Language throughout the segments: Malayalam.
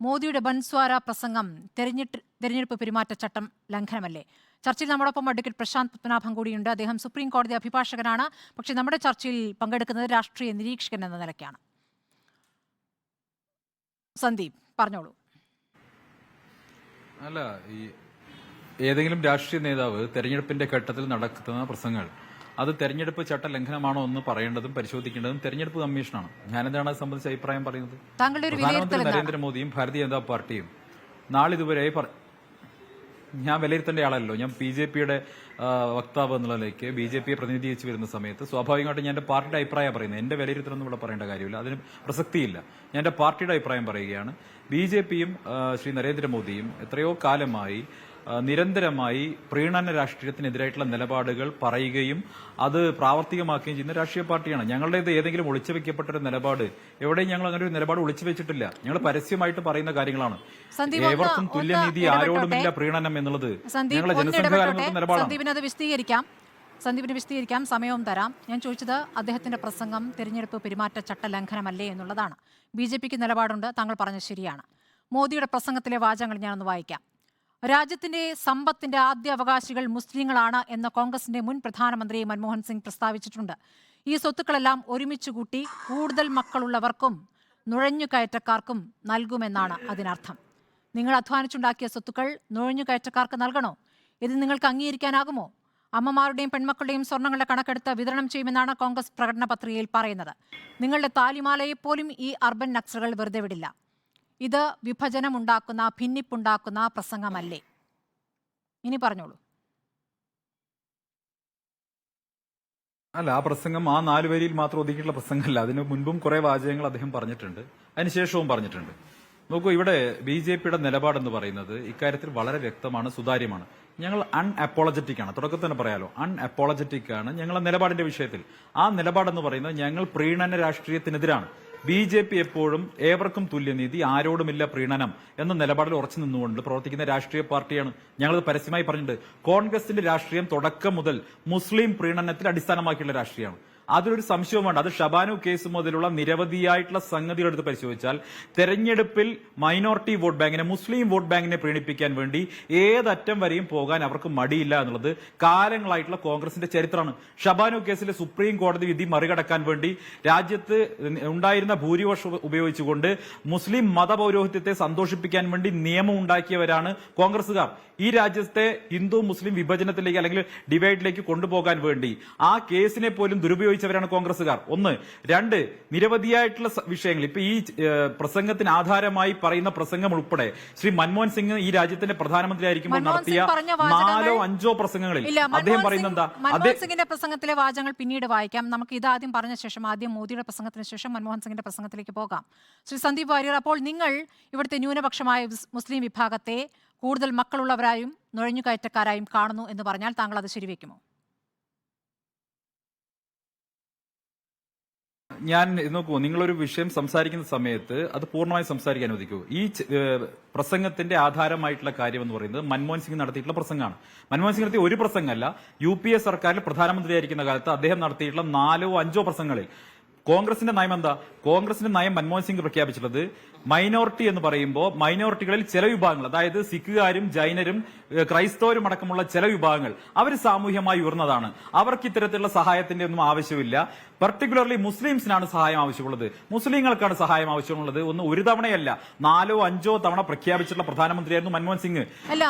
മോദിയുടെ ബൻസ്വാര പ്രസംഗം തെരഞ്ഞെടുപ്പ് പെരുമാറ്റച്ചട്ടം ലംഘനമല്ലേ? ചർച്ചയിൽ നമ്മോടൊപ്പം അഡ്വക്കേറ്റ് പ്രശാന്ത് പത്മനാഭൻ കൂടിയുണ്ട്. അദ്ദേഹം സുപ്രീം കോടതി അഭിഭാഷകനാണ്. പക്ഷേ നമ്മുടെ ചർച്ചയിൽ പങ്കെടുക്കുന്നത് രാഷ്ട്രീയ നിരീക്ഷകൻ എന്ന നിലയ്ക്കാണ്. സന്ദീപ് പറഞ്ഞോളൂ. അല്ല, ഈ ഏതെങ്കിലും രാഷ്ട്രീയ നേതാവ് തെരഞ്ഞെടുപ്പിന്റെ ഘട്ടത്തിൽ നടത്തുന്ന പ്രസംഗങ്ങൾ അത് തെരഞ്ഞെടുപ്പ് ചട്ട ലംഘനമാണോ എന്ന് പറയേണ്ടതും പരിശോധിക്കേണ്ടതും തെരഞ്ഞെടുപ്പ് കമ്മീഷനാണ്. ഞാനെന്താണ് അത് സംബന്ധിച്ച് അഭിപ്രായം പറയുന്നത്? പ്രധാനമന്ത്രി നരേന്ദ്രമോദിയും ഭാരതീയ ജനതാ പാർട്ടിയും നാളിതുവരെ ഞാൻ വിലയിരുത്തേണ്ട ആളല്ലോ. ഞാൻ BJPയുടെ വക്താവ് എന്നുള്ള നിലയ്ക്ക് BJPയെ പ്രതിനിധീകരിച്ച് വരുന്ന സമയത്ത് സ്വാഭാവികമായിട്ടും ഞാൻ എന്റെ പാർട്ടിയുടെ അഭിപ്രായം പറയുന്നത്. എന്റെ വിലയിരുത്തലൊന്നും ഇവിടെ പറയേണ്ട കാര്യമില്ല, അതിന് പ്രസക്തിയില്ല. ഞാൻ എന്റെ പാർട്ടിയുടെ അഭിപ്രായം പറയുകയാണ്. BJPയും ശ്രീ നരേന്ദ്രമോദിയും എത്രയോ കാലമായി നിരന്തരമായി പ്രീണന രാഷ്ട്രീയത്തിനെതിരായിട്ടുള്ള നിലപാടുകൾ പറയുകയും അത് പ്രാവർത്തികമാക്കുകയും ചെയ്യുന്ന രാഷ്ട്രീയ പാർട്ടിയാണ്. ഞങ്ങളുടേത് ഏതെങ്കിലും ഒളിച്ചു വെക്കപ്പെട്ടൊരു നിലപാട്, എവിടെയും ഞങ്ങൾ അങ്ങനെ ഒരു നിലപാട് ഒളിച്ചു വെച്ചിട്ടില്ല. ഞങ്ങൾ പരസ്യമായിട്ട് പറയുന്ന കാര്യങ്ങളാണ്. ഏവർക്കും തുല്യനീതി, ആരോടുമില്ല പ്രീണനം എന്നുള്ളത് ഞങ്ങളുടെ ജനസംഘകാലങ്ങളുടെ നിലപാടാണ്. സന്ദീപിന് വിശദീകരിക്കാം, സമയവും തരാം. ഞാൻ ചോദിച്ചത് അദ്ദേഹത്തിന്റെ പ്രസംഗം തെരഞ്ഞെടുപ്പ് പെരുമാറ്റച്ചട്ട ലംഘനമല്ലേ എന്നുള്ളതാണ്. BJPക്ക് നിലപാടുണ്ട്, താങ്കൾ പറഞ്ഞത് ശരിയാണ്. മോദിയുടെ പ്രസംഗത്തിലെ വാചകങ്ങൾ ഞാനൊന്ന് വായിക്കാം. രാജ്യത്തിന്റെ സമ്പത്തിന്റെ ആദ്യ അവകാശികൾ മുസ്ലിങ്ങളാണ് എന്ന് കോൺഗ്രസിന്റെ മുൻ പ്രധാനമന്ത്രി മൻമോഹൻ സിംഗ് പ്രസ്താവിച്ചിട്ടുണ്ട്. ഈ സ്വത്തുക്കളെല്ലാം ഒരുമിച്ച് കൂട്ടി കൂടുതൽ മക്കളുള്ളവർക്കും നുഴഞ്ഞുകയറ്റക്കാർക്കും നൽകുമെന്നാണ് അതിനർത്ഥം. നിങ്ങൾ അധ്വാനിച്ചുണ്ടാക്കിയ സ്വത്തുക്കൾ നുഴഞ്ഞുകയറ്റക്കാർക്ക് നൽകണോ? ഇത് നിങ്ങൾക്ക് അംഗീകരിക്കാനാകുമോ? അമ്മമാരുടെയും പെൺമക്കളുടെയും സ്വർണ്ണങ്ങളുടെ കണക്കെടുത്ത് വിതരണം ചെയ്യുമെന്നാണ് കോൺഗ്രസ് പ്രകടന പത്രികയിൽ പറയുന്നത്. നിങ്ങളുടെ താലിമാലയെപ്പോലും ഈ അർബൻ നക്സലുകൾ വെറുതെ വിടില്ല. ഇത് വിഭജനമുണ്ടാക്കുന്ന, ഭിന്നിപ്പുണ്ടാക്കുന്ന പ്രസംഗമല്ലേ? ഇനി പറഞ്ഞോളൂ. അല്ല, ആ പ്രസംഗം ആ 4 വരിയിൽ മാത്രം ഒതുക്കിയിട്ടുള്ള പ്രസംഗമല്ല. അതിന് മുൻപും കുറെ വാചകങ്ങൾ അദ്ദേഹം പറഞ്ഞിട്ടുണ്ട്, അതിനുശേഷവും പറഞ്ഞിട്ടുണ്ട്. നോക്കൂ, ഇവിടെ BJPയുടെ നിലപാടെന്ന് പറയുന്നത് ഇക്കാര്യത്തിൽ വളരെ വ്യക്തമാണ്, സുതാര്യമാണ്. ഞങ്ങൾ അൺഅപ്പോളജറ്റിക് ആണ്. തുടക്കത്തിൽ തന്നെ പറയാലോ, അൺഅപ്പോളജറ്റിക് ആണ് ഞങ്ങളുടെ നിലപാടിന്റെ വിഷയത്തിൽ. ആ നിലപാടെന്ന് പറയുന്നത് ഞങ്ങൾ പ്രീണന രാഷ്ട്രീയത്തിനെതിരാണ്. BJP എപ്പോഴും ഏവർക്കും തുല്യനീതി, ആരോടുമില്ല പ്രീണനം എന്ന നിലപാടിൽ ഉറച്ചു നിന്നുകൊണ്ട് പ്രവർത്തിക്കുന്ന രാഷ്ട്രീയ പാർട്ടിയാണ്. ഞങ്ങളത് പരസ്യമായി പറഞ്ഞിട്ടുണ്ട്. കോൺഗ്രസിന്റെ രാഷ്ട്രീയം തുടക്കം മുതൽ മുസ്ലിം പ്രീണനത്തിൽ അടിസ്ഥാനമാക്കിയുള്ള രാഷ്ട്രീയമാണ്. അതിലൊരു സംശയവും വേണ്ട. അത് ഷബാനു കേസ് മുതലുള്ള നിരവധിയായിട്ടുള്ള സംഗതികൾ എടുത്ത് പരിശോധിച്ചാൽ തെരഞ്ഞെടുപ്പിൽ മൈനോറിറ്റി വോട്ട് ബാങ്കിനെ, മുസ്ലിം വോട്ട് ബാങ്കിനെ പ്രീണിപ്പിക്കാൻ വേണ്ടി ഏതറ്റം വരെയും പോകാൻ അവർക്ക് മടിയില്ല എന്നുള്ളത് കാലങ്ങളായിട്ടുള്ള കോൺഗ്രസിന്റെ ചരിത്രമാണ്. ഷബാനു കേസിലെ സുപ്രീം കോടതി വിധി മറികടക്കാൻ വേണ്ടി രാജ്യത്ത് ഉണ്ടായിരുന്ന ഭൂരിപക്ഷം ഉപയോഗിച്ചുകൊണ്ട് മുസ്ലിം മതപൗരോഹിത്യത്തെ സന്തോഷിപ്പിക്കാൻ വേണ്ടി നിയമം ഉണ്ടാക്കിയവരാണ് കോൺഗ്രസുകാർ. ഈ രാജ്യത്തെ ഹിന്ദു മുസ്ലിം വിഭജനത്തിലേക്ക് അല്ലെങ്കിൽ ഡിവൈഡിലേക്ക് കൊണ്ടുപോകാൻ വേണ്ടി ആ കേസിനെ പോലും ദുരുപയോഗിച്ചവരാണ് കോൺഗ്രസുകാർ. 1. 2, നിരവധിയായിട്ടുള്ള വിഷയങ്ങൾ. ഇപ്പൊ ഈ പ്രസംഗത്തിന് ആധാരമായി പറയുന്ന പ്രസംഗം ഉൾപ്പെടെ ശ്രീ മൻമോഹൻ സിംഗ് ഈ രാജ്യത്തിന്റെ പ്രധാനമന്ത്രി ആയിരിക്കുമ്പോൾ നടത്തിയ 4 or 5 പ്രസംഗങ്ങളിൽ അദ്ദേഹം പറയുന്നത് എന്താ? മൻമോഹൻ സിംഗിന്റെ പ്രസംഗത്തിലെ വാചകങ്ങൾ പിന്നീട് വായിക്കാം. നമുക്ക് ഇതാദ്യം പറഞ്ഞ ശേഷം ആദ്യം മോദിയുടെ പ്രസംഗത്തിന് ശേഷം മൻമോഹൻ സിംഗിന്റെ പ്രസംഗത്തിലേക്ക് പോകാം. ശ്രീ സന്ദീപ് വാര്യർ, അപ്പോൾ നിങ്ങൾ ഇവിടുത്തെ ന്യൂനപക്ഷമായ മുസ്ലിം വിഭാഗത്തെ കൂടുതൽ മക്കളുള്ളവരായും നുഴഞ്ഞുകയറ്റക്കാരായും കാണുന്നു എന്ന് പറഞ്ഞാൽ താങ്കൾ അത് ശരിവെക്കുമോ? ഞാൻ നോക്കൂ, നിങ്ങളൊരു വിഷയം സംസാരിക്കുന്ന സമയത്ത് അത് പൂർണ്ണമായി സംസാരിക്കാൻ അനുവദിക്കൂ. ഈ പ്രസംഗത്തിന്റെ ആധാരമായിട്ടുള്ള കാര്യം എന്ന് പറയുന്നത് മൻമോഹൻ സിംഗ് നടത്തിയിട്ടുള്ള പ്രസംഗമാണ്. മൻമോഹൻ സിംഗ് നടത്തിയ ഒരു പ്രസംഗമല്ല, UPA സർക്കാരിൽ പ്രധാനമന്ത്രിയായിരിക്കുന്ന കാലത്ത് അദ്ദേഹം നടത്തിയിട്ടുള്ള 4 or 5 പ്രസംഗങ്ങളിൽ കോൺഗ്രസിന്റെ നയം എന്താ? കോൺഗ്രസിന്റെ നയം മൻമോഹൻ സിംഗ് പ്രഖ്യാപിച്ചിട്ടുള്ളത് മൈനോറിറ്റി എന്ന് പറയുമ്പോൾ മൈനോറിറ്റികളിൽ ചില വിഭാഗങ്ങൾ, അതായത് സിഖുകാരും ജൈനരും ക്രൈസ്തവരും അടക്കമുള്ള ചില വിഭാഗങ്ങൾ അവർ സാമൂഹ്യമായി ഉയർന്നതാണ്. അവർക്ക് ഇത്തരത്തിലുള്ള സഹായത്തിന്റെ ഒന്നും ആവശ്യമില്ല. പർട്ടിക്കുലർലി മുസ്ലിംസിനാണ് സഹായം ആവശ്യമുള്ളത്, മുസ്ലിങ്ങൾക്കാണ് സഹായം ആവശ്യമുള്ളത്. ഒരു തവണയല്ല 4 or 5 തവണ പ്രഖ്യാപിച്ചിട്ടുള്ള പ്രധാനമന്ത്രിയായിരുന്നു മൻമോഹൻ സിംഗ്.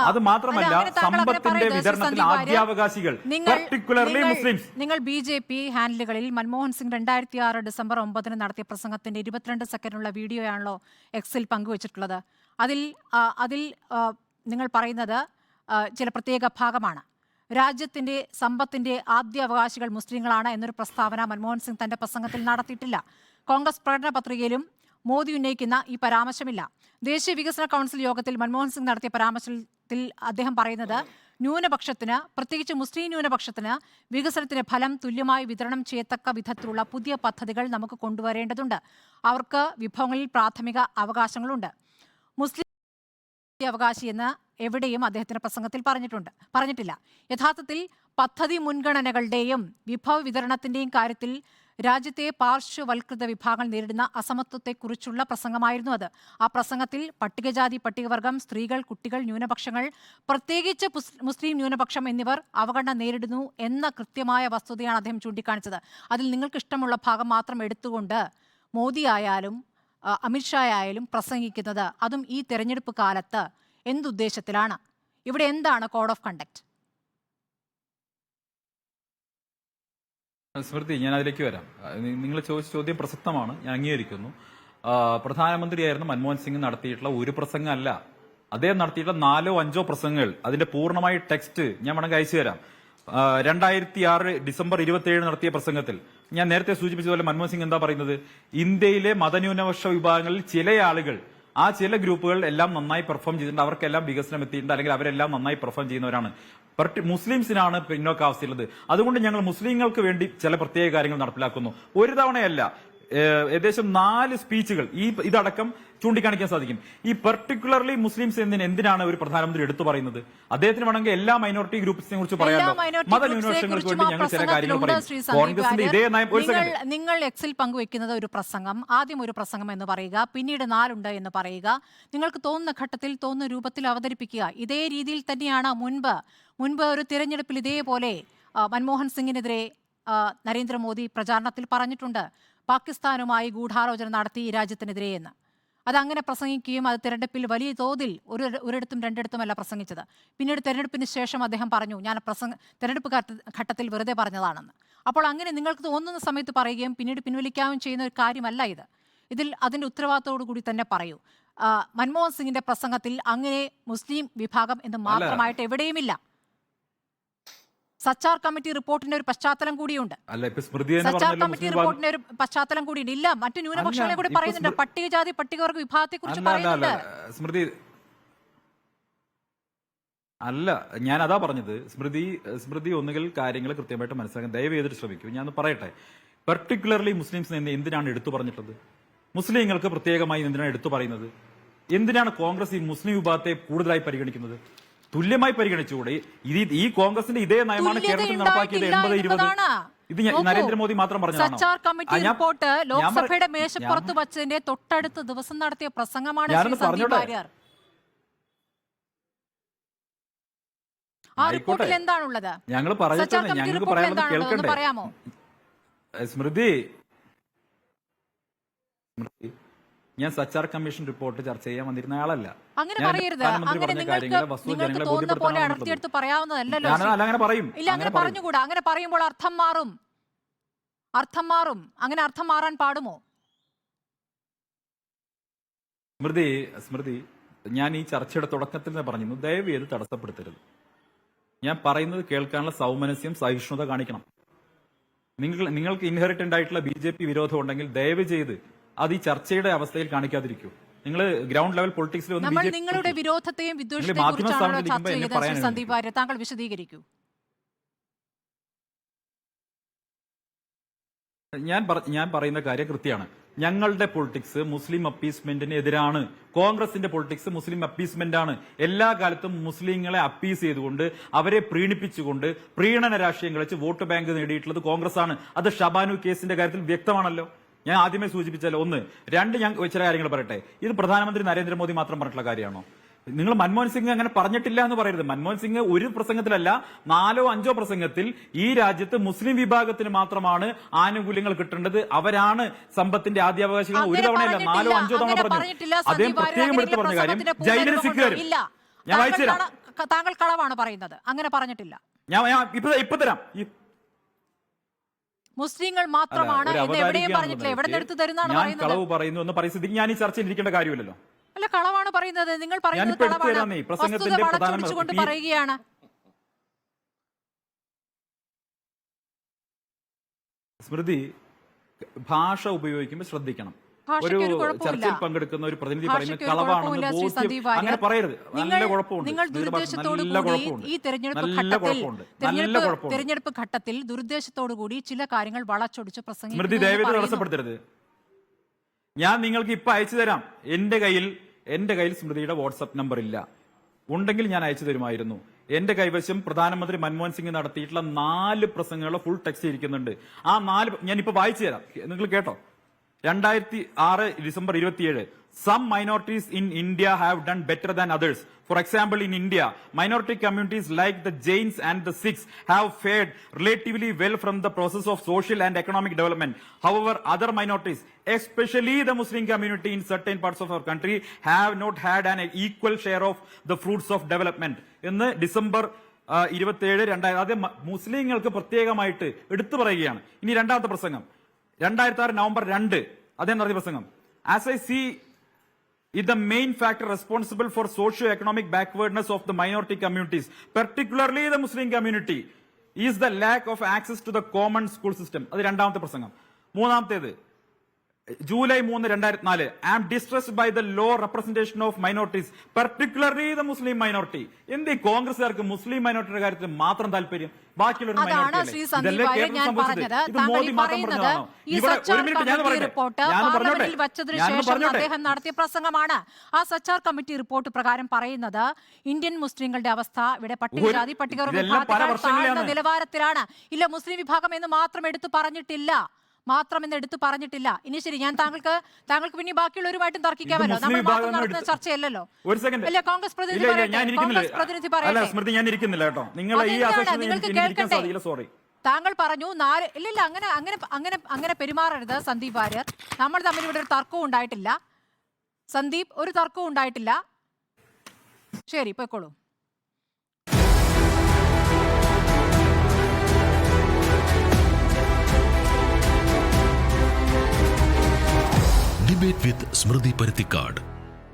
അത് മാത്രമല്ല, സമ്പത്തിന്റെ വിതരണത്തിൽ ആദ്യാവകാശികൾ പർട്ടിക്കുലർലി മുസ്ലിംസ്. നിങ്ങൾ BJP ഹാൻഡിലുകളിൽ മൻമോഹൻ സിംഗ് 2006 December 9 നടത്തിയ പ്രസംഗത്തിന്റെ 22 സെക്കൻഡുള്ള വീഡിയോയാണല്ലോ എക്സിൽ പങ്കുവച്ചിട്ടുള്ളത്. അതിൽ നിങ്ങൾ പറയുന്നത് ചില പ്രത്യേക ഭാഗമാണ്. രാജ്യത്തിന്റെ സമ്പത്തിന്റെ ആദ്യ അവകാശികൾ മുസ്ലിങ്ങളാണ് എന്നൊരു പ്രസ്താവന മൻമോഹൻ സിംഗ് തന്റെ പ്രസംഗത്തിൽ നടത്തിയിട്ടില്ല. കോൺഗ്രസ് പ്രകടന പത്രികയിലും മോദി ഉന്നയിക്കുന്ന ഈ പരാമർശമില്ല. ദേശീയ വികസന കൗൺസിൽ യോഗത്തിൽ മൻമോഹൻ സിംഗ് നടത്തിയ പരാമർശത്തിൽ അദ്ദേഹം പറയുന്നത് ന്യൂനപക്ഷത്തിന്, പ്രത്യേകിച്ച് മുസ്ലിം ന്യൂനപക്ഷത്തിന് വികസനത്തിന്റെ ഫലം തുല്യമായി വിതരണം ചെയ്യത്തക്ക വിധത്തിലുള്ള പുതിയ പദ്ധതികൾ നമുക്ക് കൊണ്ടുവരേണ്ടതുണ്ട്. അവർക്ക് വിഭവങ്ങളിൽ പ്രാഥമിക അവകാശങ്ങളുണ്ട്. മുസ്ലിം അവകാശി എന്ന് എവിടെയും അദ്ദേഹത്തിന്റെ പ്രസംഗത്തിൽ പറഞ്ഞിട്ടില്ല. യഥാർത്ഥത്തിൽ പദ്ധതി മുൻഗണനകളുടെയും വിഭവ വിതരണത്തിന്റെയും കാര്യത്തിൽ രാജ്യത്തെ പാർശ്വവൽകൃത വിഭാഗങ്ങൾ നേരിടുന്ന അസമത്വത്തെക്കുറിച്ചുള്ള പ്രസംഗമായിരുന്നു അത്. ആ പ്രസംഗത്തിൽ പട്ടികജാതി, പട്ടികവർഗം, സ്ത്രീകൾ, കുട്ടികൾ, ന്യൂനപക്ഷങ്ങൾ, പ്രത്യേകിച്ച് മുസ്ലിം ന്യൂനപക്ഷം എന്നിവർ അവഗണന നേരിടുന്നു എന്ന കൃത്യമായ വസ്തുതയാണ് അദ്ദേഹം ചൂണ്ടിക്കാണിച്ചത്. അതിൽ നിങ്ങൾക്ക് ഇഷ്ടമുള്ള ഭാഗം മാത്രം എടുത്തുകൊണ്ട് മോദി ആയാലും അമിത്ഷാ ആയാലും പ്രസംഗിക്കുന്നത്, അതും ഈ തെരഞ്ഞെടുപ്പ് കാലത്ത്, എന്തുദ്ദേശത്തിലാണ്? ഇവിടെ എന്താണ് കോഡ് ഓഫ് കണ്ടക്ട്? സ്മൃതി, ഞാൻ അതിലേക്ക് വരാം. നിങ്ങൾ ചോദിച്ച ചോദ്യം പ്രസക്തമാണ്, ഞാൻ അംഗീകരിക്കുന്നു. പ്രധാനമന്ത്രിയായിരുന്ന മൻമോഹൻ സിംഗ് നടത്തിയിട്ടുള്ള ഒരു പ്രസംഗം അല്ല, അദ്ദേഹം നടത്തിയിട്ടുള്ള 4 or 5 പ്രസംഗങ്ങൾ, അതിന്റെ പൂർണ്ണമായ ടെക്സ്റ്റ് ഞാൻ വേണമെങ്കിൽ അയച്ചു തരാം. 2006 ഡിസംബർ 27 നടത്തിയ പ്രസംഗത്തിൽ ഞാൻ നേരത്തെ സൂചിപ്പിച്ചതുപോലെ മൻമോഹൻ സിംഗ് എന്താ പറയുന്നത്? ഇന്ത്യയിലെ മതന്യൂനപക്ഷ വിഭാഗങ്ങളിൽ ചില ആളുകൾ, ആ ചില ഗ്രൂപ്പുകൾ എല്ലാം നന്നായി പെർഫോം ചെയ്തിട്ടുണ്ട്, അവർക്കെല്ലാം വികസനം എത്തിയിട്ടുണ്ട്, അല്ലെങ്കിൽ അവരെല്ലാം നന്നായി പെർഫോം ചെയ്യുന്നവരാണ്. മുസ്ലിംസിനാണ് പിന്നോക്കാവസ്ഥയുള്ളത്, അതുകൊണ്ട് ഞങ്ങൾ മുസ്ലിങ്ങൾക്ക് വേണ്ടി ചില പ്രത്യേക കാര്യങ്ങൾ നടപ്പിലാക്കുന്നു. ഒരു തവണയല്ല, ഏകദേശം 4 സ്പീച്ചുകൾ ഇതടക്കം ചൂണ്ടിക്കാണിക്കാൻ സാധിക്കും. ഈ പെർട്ടിക്കുലർലി മുസ്ലിംസ് എന്തിനാണ് ഒരു പ്രധാനമന്ത്രി എടുത്തു പറയുന്നത്? അദ്ദേഹത്തിന് വേണമെങ്കിൽ എല്ലാ മൈനോറിറ്റി ഗ്രൂപ്പ്സിനെ കുറിച്ച് പറയാമല്ലോ. മതന്യൂനപക്ഷങ്ങൾക്ക് വേണ്ടി ഞങ്ങൾ ചില കാര്യങ്ങൾ പറയും. കോൺഗ്രസിന്റെ ഇതേ നയം. നിങ്ങൾ എക്സിൽ പങ്കുവെക്കുന്നത് ഒരു പ്രസംഗം, ആദ്യം ഒരു പ്രസംഗം എന്ന് പറയുക, പിന്നീട് 4 ഉണ്ട് എന്ന് പറയുക, നിങ്ങൾക്ക് തോന്നുന്ന ഘട്ടത്തിൽ തോന്നുന്ന രൂപത്തിൽ അവതരിപ്പിക്കുക. ഇതേ രീതിയിൽ തന്നെയാണ് മുൻപ് ഒരു തിരഞ്ഞെടുപ്പിൽ ഇതേപോലെ മൻമോഹൻ സിംഗിനെതിരെ നരേന്ദ്രമോദി പ്രചാരണത്തിൽ പറഞ്ഞിട്ടുണ്ട്, പാകിസ്ഥാനുമായി ഗൂഢാലോചന നടത്തി ഈ രാജ്യത്തിനെതിരെ എന്ന്. അതങ്ങനെ പ്രസംഗിക്കുകയും അത് തെരഞ്ഞെടുപ്പിൽ വലിയ തോതിൽ ഒരിടത്തും രണ്ടിടത്തുമല്ല പ്രസംഗിച്ചത്. പിന്നീട് തെരഞ്ഞെടുപ്പിന് ശേഷം അദ്ദേഹം പറഞ്ഞു, ഞാൻ തെരഞ്ഞെടുപ്പ് ഘട്ടത്തിൽ വെറുതെ പറഞ്ഞതാണെന്ന്. അപ്പോൾ അങ്ങനെ നിങ്ങൾക്ക് തോന്നുന്ന സമയത്ത് പറയുകയും പിന്നീട് പിൻവലിക്കുകയും ചെയ്യുന്ന ഒരു കാര്യമല്ല ഇതിൽ അതിന്റെ ഉത്തരവാദിത്തോടു കൂടി തന്നെ പറയൂ. മൻമോഹൻ സിംഗിന്റെ പ്രസംഗത്തിൽ അങ്ങനെ മുസ്ലിം വിഭാഗം എന്ന് മാത്രമായിട്ട് എവിടെയുമില്ല. സച്ചാർ കമ്മിറ്റി റിപ്പോർട്ടിന്റെ ഒരു പശ്ചാത്തലം കൂടിയുണ്ട്. സച്ചാർ കമ്മിറ്റി റിപ്പോർട്ടിന്റെ ഒരു പശ്ചാത്തലം കൂടിയുണ്ട്. ഇല്ല, മറ്റു ന്യൂനപക്ഷങ്ങളെ കൂടി പറയുന്നുണ്ട്, പട്ടികജാതി പട്ടികവർഗ വിഭാഗത്തെ കുറിച്ച് പറയുന്നുണ്ട്. അല്ല, ഞാൻ അതാ പറഞ്ഞത്. സ്മൃതി ഒന്നുകിൽ കാര്യങ്ങൾ കൃത്യമായിട്ട് മനസ്സിലാക്കാൻ ദയവ് ചെയ്തിട്ട് ശ്രമിക്കൂ. ഞാൻ പറയട്ടെ, പെർട്ടിക്കുലർലി മുസ്ലിംസ് എന്തിനാണ് എടുത്തു പറഞ്ഞിട്ടുള്ളത്? മുസ്ലിങ്ങൾക്ക് പ്രത്യേകമായി എന്തിനാണ് എടുത്തു പറയുന്നത്? എന്തിനാണ് കോൺഗ്രസ് ഈ മുസ്ലിം വിഭാഗത്തെ കൂടുതലായി പരിഗണിക്കുന്നത്? തുല്യമായി പരിഗണിച്ചുകൂടെ? ഈ കോൺഗ്രസിന്റെ ഇതേ നയമാണ് കേരളത്തിൽ നടപ്പാക്കിയത് 80-20. ഇത് നരേന്ദ്രമോദി മാത്രം പറഞ്ഞതാണ്. സച്ചാർ കമ്മിറ്റി റിപ്പോർട്ട് ലോക്സഭയുടെ മേശപ്പുറത്ത് വച്ചതിന്റെ തൊട്ടടുത്ത ദിവസം നടത്തിയ പ്രസംഗമാണ് ആ റിപ്പോർട്ടിൽ എന്താണുള്ളത്? ഞങ്ങൾ പറയാമോ? സ്മൃതി, ഞാൻ സച്ചാർ കമ്മീഷൻ റിപ്പോർട്ട് ചർച്ച ചെയ്യാൻ വന്നിരുന്ന ആളല്ല. അങ്ങനെ പറയരുത്. നിങ്ങൾക്ക് തോന്നുന്ന പോലെ അടർത്തിയെടുത്ത് പറയാവുന്നതല്ലോ. അങ്ങനെ പറയും. ഇല്ല, അങ്ങനെ പറഞ്ഞുകൂടാ. അങ്ങനെ പറയുമ്പോൾ അർത്ഥം മാറും. അങ്ങനെ അർത്ഥം മാറാൻ പാടുമോ? സ്മൃതി, ഞാൻ ഈ ചർച്ചയുടെ തുടക്കത്തിൽ തന്നെ പറഞ്ഞു, ദയവ് ചെയ്ത് തടസ്സപ്പെടുത്തരുത്. ഞാൻ പറയുന്നത് കേൾക്കാനുള്ള സൗമനസ്യം, സഹിഷ്ണുത കാണിക്കണം. നിങ്ങൾക്ക് ഇൻഹെറിറ്റന്റ് ആയിട്ടുള്ള BJP വിരോധം ഉണ്ടെങ്കിൽ ദയവ് ചെയ്ത് അത് ഈ ചർച്ചയുടെ അവസ്ഥയിൽ കാണിക്കാതിരിക്കൂ. നിങ്ങൾ ഗ്രൗണ്ട് ലെവൽ പൊളിറ്റിക്സിൽ നിങ്ങളുടെ വിരോധത്തെയും വിദ്വേഷത്തെയും സന്ദീപ് വാര്യർ താങ്കൾ വിശദീകരിക്കൂ. ഞാൻ പറയുന്ന കാര്യം കൃത്യമാണ്. ഞങ്ങളുടെ പൊളിറ്റിക്സ് മുസ്ലിം അപ്പീസ്മെന്റിന് എതിരാണ്. കോൺഗ്രസിന്റെ പൊളിറ്റിക്സ് മുസ്ലിം അപ്പീസ്മെന്റ് ആണ്. എല്ലാ കാലത്തും മുസ്ലിങ്ങളെ അപ്പീസ് ചെയ്തുകൊണ്ട്, അവരെ പ്രീണിപ്പിച്ചുകൊണ്ട്, പ്രീണന രാഷ്ട്രീയം കളിച്ച് വോട്ട് ബാങ്ക് നേടിയിട്ടുള്ളത് കോൺഗ്രസ് ആണ്. അത് ഷബാനു കേസിന്റെ കാര്യത്തിൽ വ്യക്തമാണല്ലോ. ഞാൻ ആദ്യമേ സൂചിപ്പിച്ചല്ലോ. 1. 2, ഞാൻ ചില കാര്യങ്ങൾ പറയട്ടെ. ഇത് പ്രധാനമന്ത്രി നരേന്ദ്രമോദി മാത്രം പറഞ്ഞിട്ടുള്ള കാര്യമാണോ? നിങ്ങൾ മൻമോഹൻ സിംഗ് അങ്ങനെ പറഞ്ഞിട്ടില്ല എന്ന് പറയരുത്. മൻമോഹൻ സിംഗ് ഒരു പ്രസംഗത്തിലല്ല, 4 or 5 പ്രസംഗത്തിൽ ഈ രാജ്യത്ത് മുസ്ലിം വിഭാഗത്തിന് മാത്രമാണ് ആനുകൂല്യങ്ങൾ കിട്ടേണ്ടത്, അവരാണ് സമ്പത്തിന്റെ ആദ്യാവകാശികൾ. ഒരു തവണയല്ല, 4 or 5 തവണ പറഞ്ഞു. അദ്ദേഹം പ്രത്യേകം എടുത്തു പറഞ്ഞ കാര്യം ജൈനരും സിഖുകാരും. ഞാൻ വായിച്ചുതരാം. താങ്കൾ കളവാണ് പറയുന്നത്. അങ്ങനെ പറഞ്ഞിട്ടില്ല. ഞാൻ ഇപ്പൊ തരാം. മുസ്ലിങ്ങൾ മാത്രമാണ് എന്ന് എവിടെയും പറഞ്ഞിട്ടില്ല. എവിടെ നിന്ന് എടുത്തു തരുന്നതാണ് പറയുന്നത്? കളവ് പറയുന്നു എന്ന് പരിസ്ഥിതിക്ക് ഞാൻ ഈ ചർച്ചയിൽ ഇരിക്കേണ്ട കാര്യമില്ലല്ലോ. അല്ല, കളവാണ് പറയുന്നത്. നിങ്ങൾ പറയുന്നത് കളവാണ്. വസ്തുത വളച്ചൊടിച്ചുകൊണ്ട് പറയുകയാണ്. സ്മൃതി, ഭാഷ ഉപയോഗിക്കുമ്പോൾ ശ്രദ്ധിക്കണം. ഒരു ചർച്ചയിൽ പങ്കെടുക്കുന്ന ഒരു പ്രതിനിധി പറയുന്നത് കളവാണെന്ന് അങ്ങനെ പറയരുത്. നല്ല കുഴപ്പമുണ്ട്. നിങ്ങൾ ഈ തെരഞ്ഞെടുപ്പ് ഘട്ടത്തിൽ ദുരുദ്ദേശത്തോടുകൂടി ചില കാര്യങ്ങൾ വളച്ചൊടിച്ച് പ്രസംഗിക്കുന്നു. സ്മൃതി, ദയവേത് തടസ്സപ്പെടുത്തരുത്. ഞാൻ നിങ്ങൾക്ക് ഇപ്പൊ അയച്ചു തരാം. എന്റെ കയ്യിൽ സ്മൃതിയുടെ വാട്സ്ആപ്പ് നമ്പർ ഇല്ല. ഉണ്ടെങ്കിൽ ഞാൻ അയച്ചു തരുമായിരുന്നു. എന്റെ കൈവശം പ്രധാനമന്ത്രി മൻമോഹൻ സിംഗ് നടത്തിയിട്ടുള്ള 4 പ്രസംഗങ്ങളുടെ ഫുൾ ടെക്സ്റ്റ് ഇരിക്കുന്നുണ്ട്. ആ 4 ഞാനിപ്പോ വായിച്ചു തരാം, നിങ്ങൾ കേട്ടോ. 2006 December 27, some minorities in India have done better than others. For example, in India, minority communities like the Jains and the Sikhs have fared relatively well from the process of social and economic development. However, other minorities, especially the Muslim community in certain parts of our country, have not had an equal share of the fruits of development. ഇന്ന് ഡിസംബർ 27, 2000 അത് മുസ്ലിങ്ങൾക്ക് പ്രത്യേകമായിട്ട് എടുത്തു പറയുകയാണ്. ഇനി രണ്ടാമത്തെ പ്രസംഗം 2006 നവംബർ 2 അദ്ദേഹം നടത്തിയ പ്രസംഗം. As I see is the main factor responsible for socio-economic backwardness of the minority communities, particularly the Muslim community, is the lack of access to the common school system. അത് രണ്ടാമത്തെ പ്രസംഗം. മൂന്നാമത്തേത് July 3, 2004, I am distressed by the low representation of minorities, particularly the Muslim minority. എന്ത് കോൺഗ്രസുകാർക്ക് മുസ്ലിം മൈനോറിറ്റിയുടെ കാര്യത്തിൽ മാത്രം താല്പര്യം, ബാക്കിയുള്ള അതാണ് ശ്രീ സന്ദീപ് വാര്യർ ഞാൻ പറഞ്ഞത്. താങ്കൾ ഈ പറയുന്നത് ഈ സച്ചാർ കമ്മിറ്റി റിപ്പോർട്ട് പാർലമെന്റിൽ വച്ചതിനു ശേഷം അദ്ദേഹം നടത്തിയ പ്രസംഗമാണ്. ആ സച്ചാർ കമ്മിറ്റി റിപ്പോർട്ട് പ്രകാരം പറയുന്നത് ഇന്ത്യൻ മുസ്ലിങ്ങളുടെ അവസ്ഥ ഇവിടെ പട്ടികജാതി പട്ടികവർഗ വിഭാഗത്തിൽ താഴ്ന്ന നിലവാരത്തിലാണ്. ഇല്ല, മുസ്ലിം വിഭാഗം എന്ന് മാത്രം എടുത്തു പറഞ്ഞിട്ടില്ല. ഇനി ശരി, ഞാൻ താങ്കൾക്ക് പിന്നെ ബാക്കിയുള്ളവരുമായിട്ടും തർക്കിക്കാമല്ലോ, നമ്മൾ മാത്രം നടത്തുന്ന ചർച്ചയല്ലല്ലോ. അല്ല, കോൺഗ്രസ് പ്രതിനിധി പറയട്ടെ. സ്മൃതി, ഞാൻ ഇരിക്കുന്നില്ല കേട്ടോ. നിങ്ങൾക്ക് കേൾക്കട്ടെ. താങ്കൾ പറഞ്ഞു ഇല്ലില്ല, അങ്ങനെ പെരുമാറരുത് സന്ദീപ് വാര്യർ. നമ്മൾ തമ്മിൽ ഇവിടെ ഒരു തർക്കവും ഉണ്ടായിട്ടില്ല സന്ദീപ്, ഒരു തർക്കവും ഉണ്ടായിട്ടില്ല. ശരി, പോയിക്കോളൂ. Debate with Smriti Parithikad.